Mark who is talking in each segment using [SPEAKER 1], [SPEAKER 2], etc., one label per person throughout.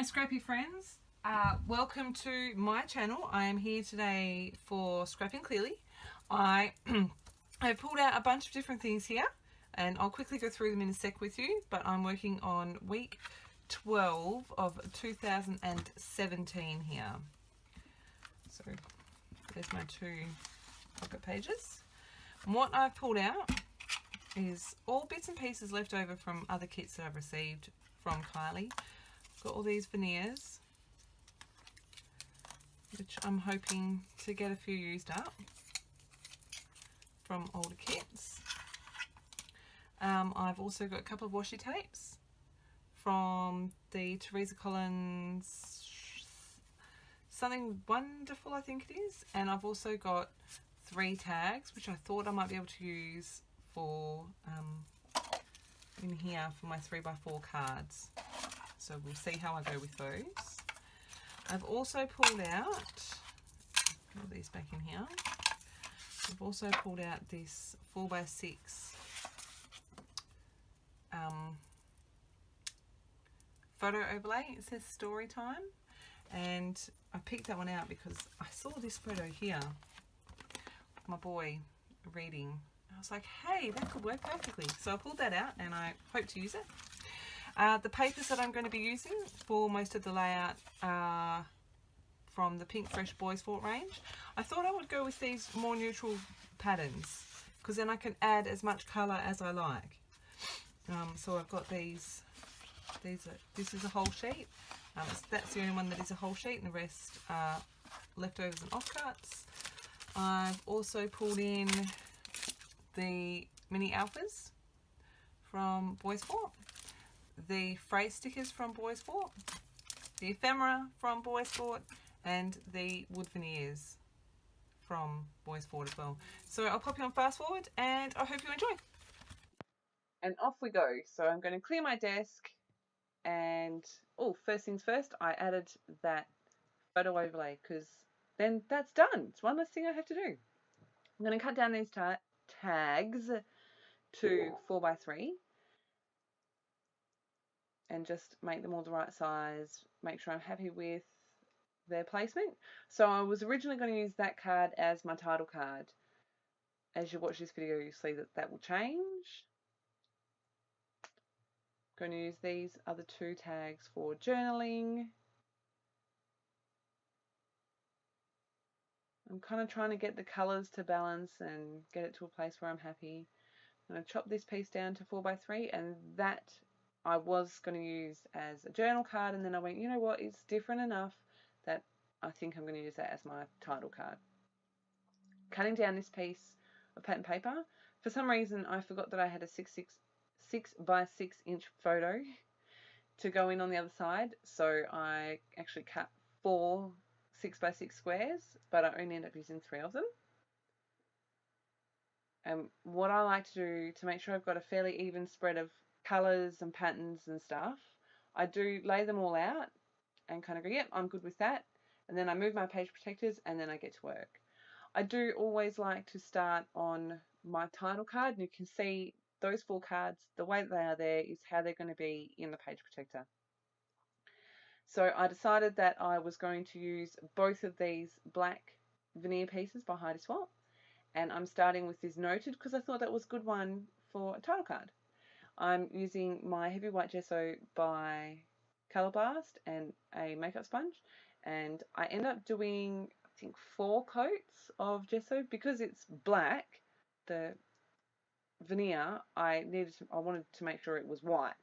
[SPEAKER 1] my scrappy friends, welcome to my channel. I am here today for Scrapping Clearly. I have pulled out a bunch of different things here and I'll quickly go through them in a sec with you, but I'm working on week 12 of 2017 here. So there's my two pocket pages. And what I've pulled out is all bits and pieces left over from other kits that I've received from Kylie. Got all these veneers, which I'm hoping to get a few used up from older kits. I've also got a couple of washi tapes from the Teresa Collins Something Wonderful, I think it is, and I've also got 3 tags which I thought I might be able to use for in here for my 3x4 cards. So we'll see how I go with those. I've also pulled out, put these back in here. I've also pulled out this 4x6 photo overlay. It says story time, and I picked that one out because I saw this photo here of my boy reading. I was like, hey, that could work perfectly. So I pulled that out and I hope to use it. The papers that I'm going to be using for most of the layout are from the Pink Fresh Boys Fort range. I thought I would go with these more neutral patterns because then I can add as much colour as I like. So I've got these this is a whole sheet. That's the only one that is a whole sheet, and the rest are leftovers and offcuts. I've also pulled in the mini alphas from Boys Fort, the phrase stickers from Boys Fort, the ephemera from Boys Fort, and the wood veneers from Boys Fort as well. So I'll pop you on fast forward and I hope you enjoy. And off we go. So I'm going to clear my desk and, oh, first things first, I added that photo overlay because then that's done. It's one less thing I have to do. I'm going to cut down these tags to 4x3 and just make them all the right size, make sure I'm happy with their placement. So I was originally going to use that card as my title card. As you watch this video, you'll see that that will change. I'm going to use these other 2 tags for journaling. I'm kind of trying to get the colours to balance and get it to a place where I'm happy. I'm going to chop this piece down to 4x3, and that I was going to use as a journal card, and then I went, you know what, it's different enough that I think I'm going to use that as my title card. Cutting down this piece of pattern paper, for some reason I forgot that I had a 6x6 inch photo to go in on the other side, so I actually cut 4 6x6 squares, but I only ended up using 3 of them. And what I like to do to make sure I've got a fairly even spread of colours and patterns and stuff, I do lay them all out and kind of go, yep, I'm good with that. And then I move my page protectors and then I get to work. I do always like to start on my title card, and you can see those 4 cards, the way that they are there is how they're going to be in the page protector. So I decided that I was going to use both of these black veneer pieces by Heidi Swap, and I'm starting with this noted because I thought that was a good one for a title card. I'm using my heavy white gesso by Colour Blast and a makeup sponge, and I end up doing, I think, 4 coats of gesso because it's black. The veneer I wanted to make sure it was white,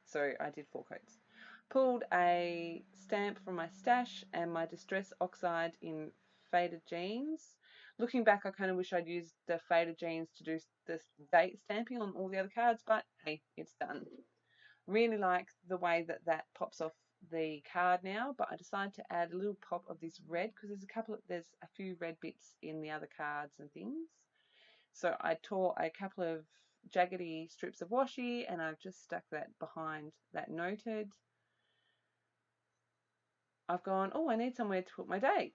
[SPEAKER 1] so I did 4 coats. Pulled a stamp from my stash and my Distress Oxide in Faded Jeans. Looking back, I kind of wish I'd used the Faded Jeans to do the date stamping on all the other cards, but hey, it's done. Really like the way that that pops off the card now, but I decided to add a little pop of this red because there's a few red bits in the other cards and things. So I tore a couple of jaggedy strips of washi and I've just stuck that behind that noted. I've gone, oh, I need somewhere to put my date.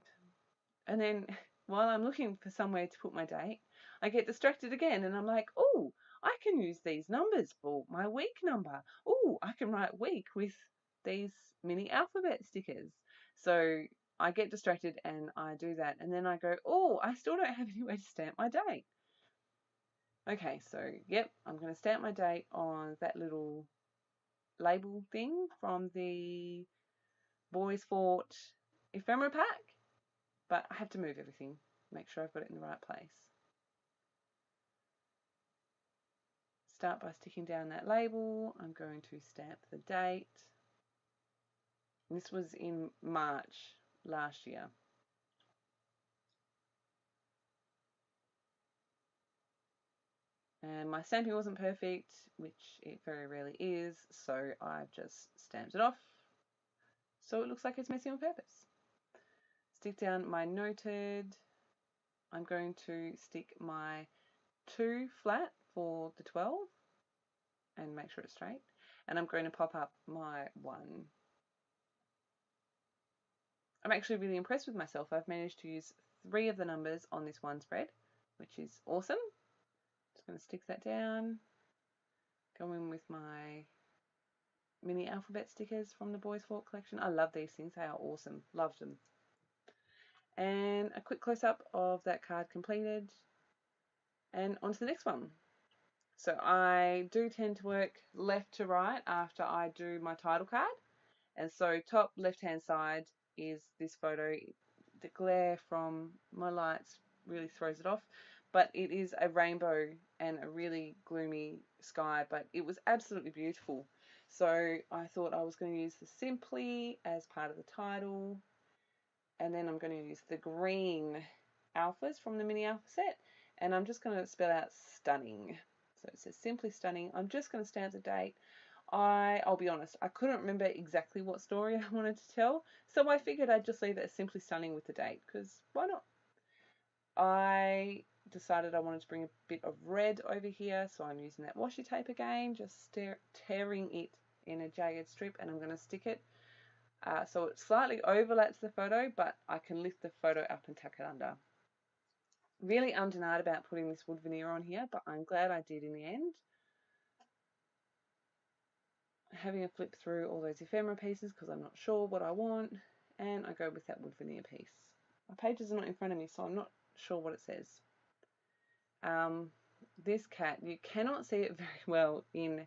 [SPEAKER 1] And then while I'm looking for somewhere to put my date, I get distracted again and I'm like, oh, I can use these numbers for my week number. Oh, I can write week with these mini alphabet stickers. So I get distracted and I do that. And then I go, oh, I still don't have anywhere to stamp my date. Okay, so yep, I'm going to stamp my date on that little label thing from the Boys Fort ephemera pack. But I have to move everything, make sure I've got it in the right place. Start by sticking down that label. I'm going to stamp the date. This was in March last year. And my stamping wasn't perfect, which it very rarely is, so I've just stamped it off so it looks like it's messy on purpose. Stick down my noted. I'm going to stick my 2 flat for the 12 and make sure it's straight. And I'm going to pop up my 1. I'm actually really impressed with myself. I've managed to use 3 of the numbers on this one spread, which is awesome. Just going to stick that down. Go in with my mini alphabet stickers from the Boys Fort collection. I love these things. They are awesome. Loved them. And a quick close-up of that card completed. And on to the next one. So I do tend to work left to right after I do my title card. And so top left-hand side is this photo. The glare from my lights really throws it off. But it is a rainbow and a really gloomy sky, but it was absolutely beautiful. So I thought I was going to use the Simply as part of the title. And then I'm going to use the green alphas from the mini alpha set. And I'm just going to spell out stunning. So it says Simply Stunning. I'm just going to stamp the date. I'll be honest, I couldn't remember exactly what story I wanted to tell. So I figured I'd just leave it as Simply Stunning with the date, because why not? I decided I wanted to bring a bit of red over here, so I'm using that washi tape again, just tearing it in a jagged strip, and I'm going to stick it so it slightly overlaps the photo, but I can lift the photo up and tuck it under. Really undenied about putting this wood veneer on here, but I'm glad I did in the end. Having a flip through all those ephemera pieces because I'm not sure what I want, and I go with that wood veneer piece. My pages are not in front of me, so I'm not sure what it says. This cat, you cannot see it very well in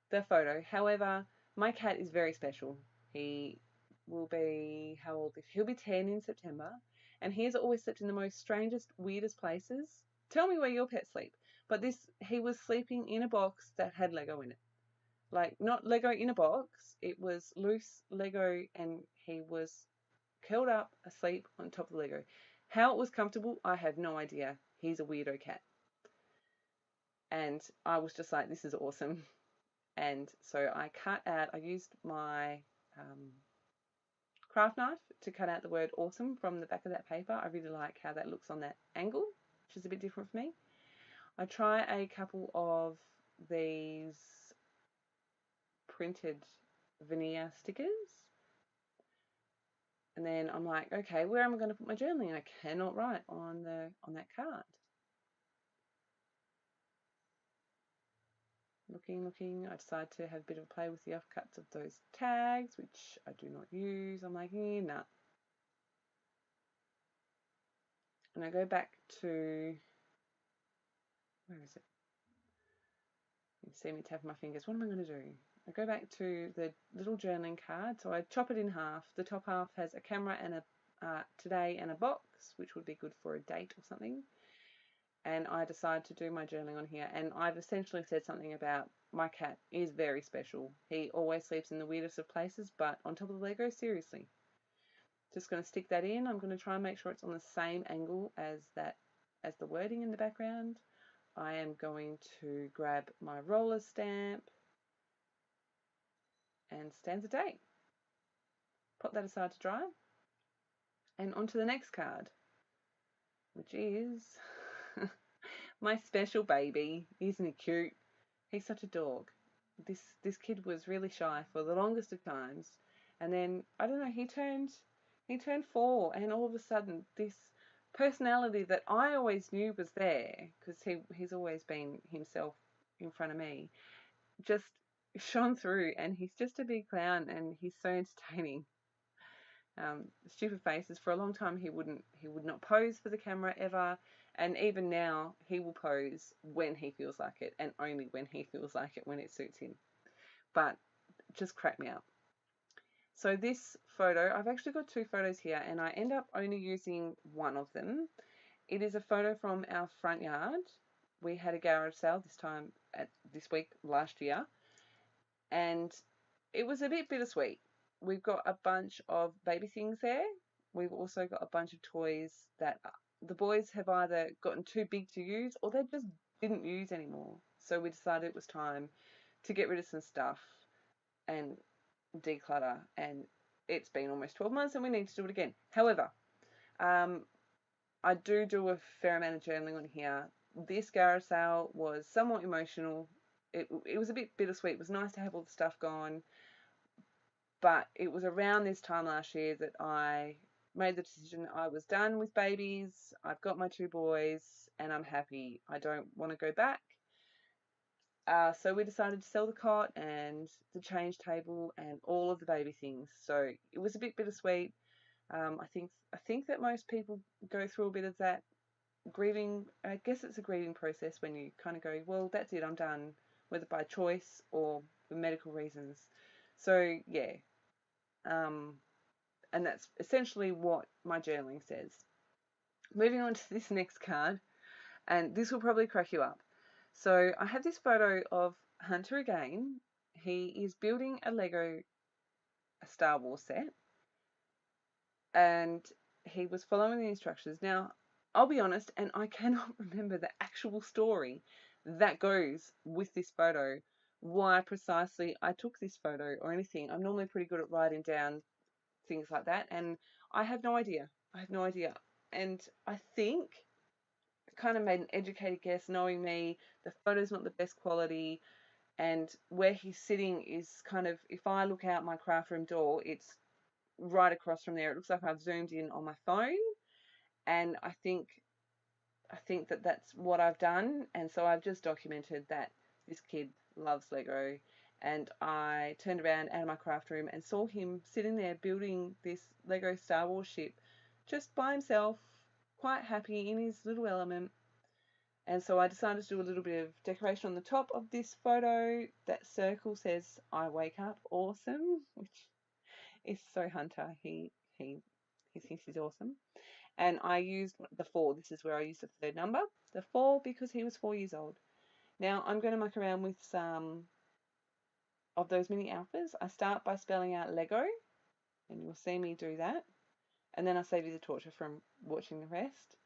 [SPEAKER 1] the photo. However, my cat is very special. He will be, how old? He'll be 10 in September, and he has always slept in the most strangest, weirdest places. Tell me where your pets sleep. But he was sleeping in a box that had Lego in it. Like, not Lego in a box, it was loose Lego, and he was curled up asleep on top of the Lego. How it was comfortable, I have no idea. He's a weirdo cat. And I was just like, this is awesome. And so I used my craft knife to cut out the word awesome from the back of that paper. I really like how that looks on that angle, which is a bit different for me. I try a couple of these printed veneer stickers. And then I'm like, okay, where am I going to put my journaling? I cannot write on that card. Looking, I decide to have a bit of a play with the offcuts of those tags, which I do not use. I'm like, nah. And I go back to, where is it? You see me tapping my fingers. What am I going to do? I go back to the little journaling card. So I chop it in half. The top half has a camera and a today and a box, which would be good for a date or something. And I decide to do my journaling on here. And I've essentially said something about my cat is very special. He always sleeps in the weirdest of places, but on top of the Lego, seriously. Just going to stick that in. I'm going to try and make sure it's on the same angle as the wording in the background. I am going to grab my roller stamp and stamp the date. Put that aside to dry. And on to the next card, which is my special baby. Isn't he cute? He's such a dog. This kid was really shy for the longest of times, and then I don't know, he turned 4, and all of a sudden this personality that I always knew was there, because he's always been himself in front of me, just shone through, and he's just a big clown, and he's so entertaining. Stupid faces. For a long time, he would not pose for the camera ever, and even now he will pose when he feels like it, and only when he feels like it, when it suits him. But just crack me up. So this photo, I've actually got two photos here, and I end up only using one of them. It is a photo from our front yard. We had a garage sale this week last year, and it was a bit bittersweet. We've got a bunch of baby things there. We've also got a bunch of toys that the boys have either gotten too big to use or they just didn't use anymore. So we decided it was time to get rid of some stuff and declutter. And it's been almost 12 months and we need to do it again. However, I do a fair amount of journaling on here. This garage sale was somewhat emotional. It was a bit bittersweet. It was nice to have all the stuff gone. But it was around this time last year that I made the decision I was done with babies. I've got my two boys and I'm happy. I don't want to go back. So we decided to sell the cot and the change table and all of the baby things. So it was a bit bittersweet. I think that most people go through a bit of that grieving. I guess it's a grieving process when you kind of go, well, that's it, I'm done, whether by choice or for medical reasons. So yeah, and that's essentially what my journaling says. Moving on to this next card, and this will probably crack you up. So I have this photo of Hunter again. He is building a Star Wars set, and he was following the instructions. Now, I'll be honest, and I cannot remember the actual story that goes with this photo, why precisely I took this photo or anything. I'm normally pretty good at writing down things like that, and I have no idea. I have no idea. And I think I kind of made an educated guess, knowing me, the photo's not the best quality, and where he's sitting is kind of, if I look out my craft room door, it's right across from there. It looks like I've zoomed in on my phone, and I think that that's what I've done, and so I've just documented that this kid loves Lego, and I turned around out of my craft room and saw him sitting there building this Lego Star Wars ship just by himself, quite happy in his little element. And so I decided to do a little bit of decoration on the top of this photo. That circle says, "I wake up awesome," which is so Hunter. He thinks he's awesome. And I used the 4. This is where I used the third number, the 4, because he was 4 years old. Now I'm going to muck around with some of those mini alphas. I start by spelling out Lego, and you'll see me do that. And then I save you the torture from watching the rest,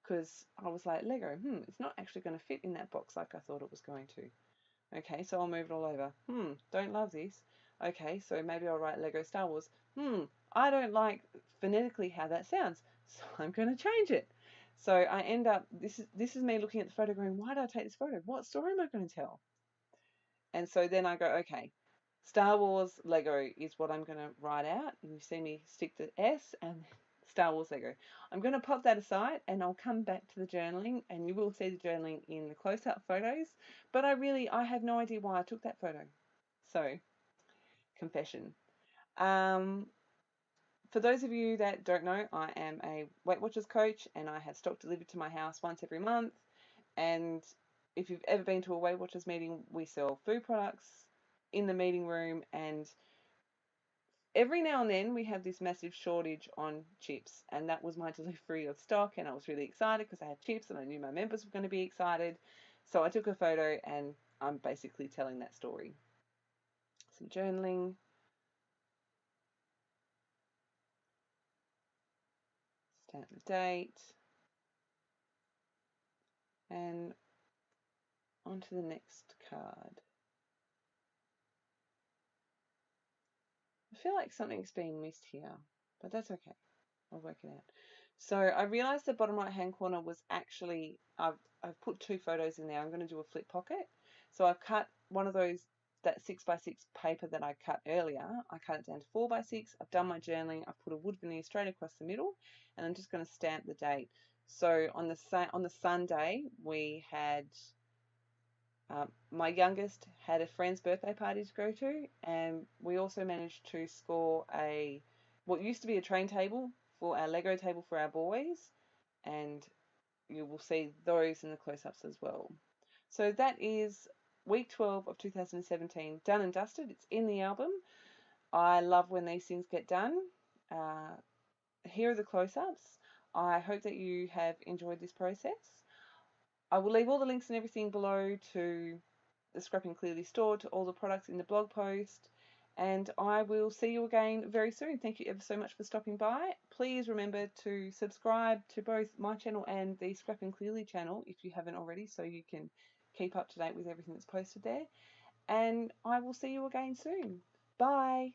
[SPEAKER 1] because I was like, Lego, it's not actually going to fit in that box like I thought it was going to. Okay, so I'll move it all over. Don't love this. Okay, so maybe I'll write Lego Star Wars. I don't like phonetically how that sounds, so I'm going to change it. So I end up, this is me looking at the photo going, why did I take this photo? What story am I going to tell? And so then I go, okay, Star Wars Lego is what I'm going to write out. And you see me stick the S and Star Wars Lego. I'm going to pop that aside and I'll come back to the journaling, and you will see the journaling in the close-up photos. But I have no idea why I took that photo. So, confession. For those of you that don't know, I am a Weight Watchers coach, and I have stock delivered to my house once every month. And if you've ever been to a Weight Watchers meeting, we sell food products in the meeting room, and every now and then we have this massive shortage on chips, and that was my delivery of stock, and I was really excited because I had chips and I knew my members were going to be excited. So I took a photo and I'm basically telling that story. Some journaling. Stamp the date. And on to the next card. I feel like something's being missed here, but that's okay. I'll work it out. So I realized the bottom right hand corner was actually, I've put 2 photos in there. I'm going to do a flip pocket. So I've cut one of those, that 6x6 paper that I cut earlier. I cut it down to 4x6. I've done my journaling. I've put a wood veneer straight across the middle, and I'm just going to stamp the date. So on the Sunday we had My youngest had a friend's birthday party to go to, and we also managed to score what used to be a train table for our Lego table for our boys, and you will see those in the close-ups as well. So that is week 12 of 2017 done and dusted. It's in the album. I love when these things get done. Here are the close-ups. I hope that you have enjoyed this process. I will leave all the links and everything below to the Scrapping Clearly store, to all the products in the blog post, and I will see you again very soon. Thank you ever so much for stopping by. Please remember to subscribe to both my channel and the Scrapping Clearly channel if you haven't already, so you can keep up to date with everything that's posted there. And I will see you again soon. Bye.